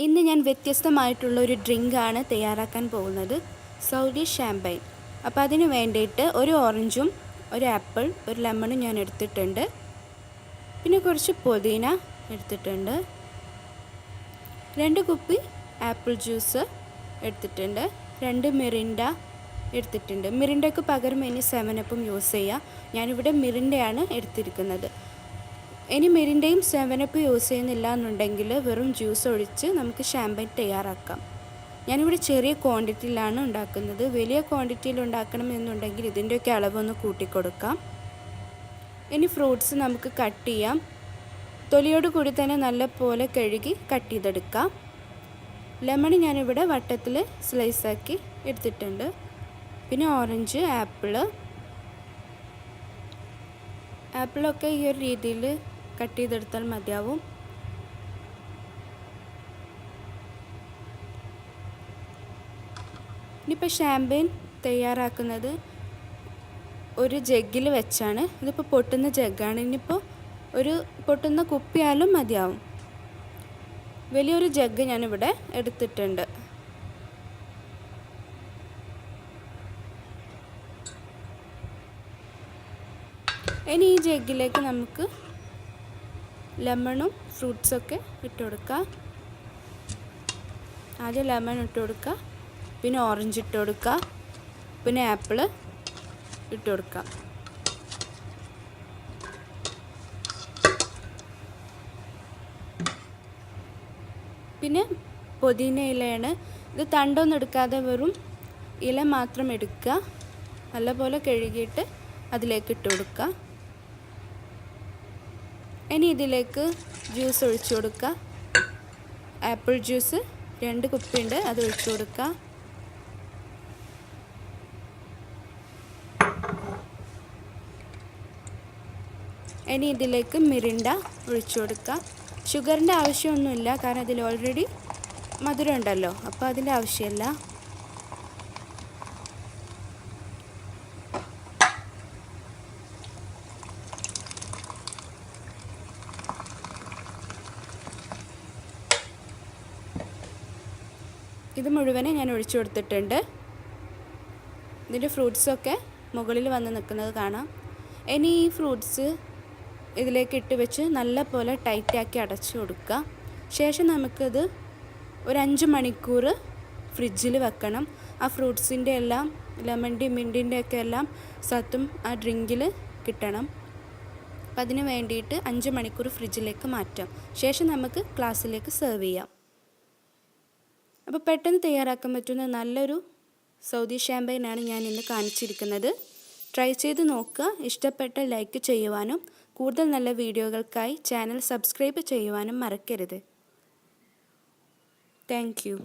ഇന്ന് ഞാൻ വ്യത്യസ്തമായിട്ടുള്ള ഒരു ഡ്രിങ്കാണ് തയ്യാറാക്കാൻ പോകുന്നത്, സൗദി ഷാമ്പൈൻ. അപ്പോൾ അതിന് വേണ്ടിയിട്ട് ഒരു ഓറഞ്ചും ഒരു ആപ്പിൾ ഒരു ലെമണും ഞാൻ എടുത്തിട്ടുണ്ട്. പിന്നെ കുറച്ച് പുതിന എടുത്തിട്ടുണ്ട്. 2 കുപ്പി ആപ്പിൾ ജ്യൂസ് എടുത്തിട്ടുണ്ട്. 2 മിറിൻഡ എടുത്തിട്ടുണ്ട്. മിറിൻഡയ്ക്ക് പകരം ഇനി 7-അപ്പും യൂസ് ചെയ്യാം. ഞാനിവിടെ മിറിൻഡയാണ് എടുത്തിരിക്കുന്നത്. ഇനി മിറിൻഡയും 7-അപ്പ് യൂസ് ചെയ്യുന്നില്ല എന്നുണ്ടെങ്കിൽ വെറും ജ്യൂസ് ഒഴിച്ച് നമുക്ക് ഷാമ്പൈൻ തയ്യാറാക്കാം. ഞാനിവിടെ ചെറിയ ക്വാണ്ടിറ്റിയിലാണ് ഉണ്ടാക്കുന്നത്. വലിയ ക്വാണ്ടിറ്റിയിൽ ഉണ്ടാക്കണം എന്നുണ്ടെങ്കിൽ ഇതിൻ്റെയൊക്കെ അളവൊന്ന് കൂട്ടിക്കൊടുക്കാം. ഇനി ഫ്രൂട്ട്സ് നമുക്ക് കട്ട് ചെയ്യാം. തൊലിയോട് കൂടി തന്നെ നല്ലപോലെ കഴുകി കട്ട് ചെയ്തെടുക്കാം. ലെമൺ ഞാനിവിടെ വട്ടത്തിൽ സ്ലൈസാക്കി എടുത്തിട്ടുണ്ട്. പിന്നെ ഓറഞ്ച്, ആപ്പിളൊക്കെ ഈ ഒരു രീതിയിൽ കട്ട് ചെയ്തെടുത്താൽ മതിയാവും. ഇനിയിപ്പോൾ ഷാമ്പയിൻ തയ്യാറാക്കുന്നത് ഒരു ജഗ്ഗിൽ വെച്ചാണ്. ഇതിപ്പോൾ പൊട്ടുന്ന ജഗ്ഗാണ്. ഇനിയിപ്പോൾ ഒരു പൊട്ടുന്ന കുപ്പിയാലും മതിയാവും. വലിയൊരു ജഗ്ഗ് ഞാനിവിടെ എടുത്തിട്ടുണ്ട്. ഇനി ഈ ജഗ്ഗിലേക്ക് നമുക്ക് ലെമണും ഫ്രൂട്ട്സൊക്കെ ഇട്ട് കൊടുക്കാം. ആദ്യം ലെമൺ ഇട്ട് കൊടുക്കുക, പിന്നെ ഓറഞ്ച് ഇട്ട് കൊടുക്കുക, പിന്നെ ആപ്പിൾ ഇട്ട് കൊടുക്കാം. പിന്നെ പുതിന ഇലയാണ്. ഇത് തണ്ടൊന്നും എടുക്കാതെ വെറും ഇല മാത്രം എടുക്കുക. നല്ലപോലെ കഴുകിയിട്ട് അതിലേക്ക് ഇട്ട് കൊടുക്കുക. ഇനി ഇതിലേക്ക് ജ്യൂസ് ഒഴിച്ചു കൊടുക്കുക. ആപ്പിൾ ജ്യൂസ് 2 കുപ്പിയുണ്ട്, അത് ഒഴിച്ചു കൊടുക്കുക. ഇനി ഇതിലേക്ക് മിറിൻഡ ഒഴിച്ചു കൊടുക്കുക. ഷുഗറിൻ്റെ ആവശ്യമൊന്നുമില്ല, കാരണം അതിൽ ഓൾറെഡി മധുരം ഉണ്ടല്ലോ, അപ്പോൾ അതിൻ്റെ ആവശ്യമില്ല. ഇത് മുഴുവനെ ഞാൻ ഒഴിച്ചു കൊടുത്തിട്ടുണ്ട്. ഇതിൻ്റെ ഫ്രൂട്ട്സൊക്കെ മുകളിൽ വന്ന് നിൽക്കുന്നത് കാണാം. ഇനി ഈ ഫ്രൂട്ട്സ് ഇതിലേക്ക് ഇട്ട് വെച്ച് നല്ലപോലെ ടൈറ്റാക്കി അടച്ചു കൊടുക്കുക. ശേഷം നമുക്കിത് ഒരു 5 മണിക്കൂർ ഫ്രിഡ്ജിൽ വെക്കണം. ആ ഫ്രൂട്ട്സിൻ്റെ എല്ലാം ലെമണിൻ്റെയും മിൻറ്റിൻ്റെ ഒക്കെ എല്ലാം സത്തും ആ ഡ്രിങ്കിൽ കിട്ടണം. അപ്പം അതിന് വേണ്ടിയിട്ട് 5 മണിക്കൂർ ഫ്രിഡ്ജിലേക്ക് മാറ്റാം. ശേഷം നമുക്ക് ഗ്ലാസ്സിലേക്ക് സെർവ് ചെയ്യാം. അപ്പോൾ പെട്ടെന്ന് തയ്യാറാക്കാൻ പറ്റുന്ന നല്ലൊരു സൗദി ഷാമ്പൈനാണ് ഞാൻ ഇന്ന് കാണിച്ചിരിക്കുന്നത്. ട്രൈ ചെയ്ത് നോക്കുക. ഇഷ്ടപ്പെട്ടാൽ ലൈക്ക് ചെയ്യുവാനും കൂടുതൽ നല്ല വീഡിയോകൾക്കായി ചാനൽ സബ്സ്ക്രൈബ് ചെയ്യുവാനും മറക്കരുത്. Thank you.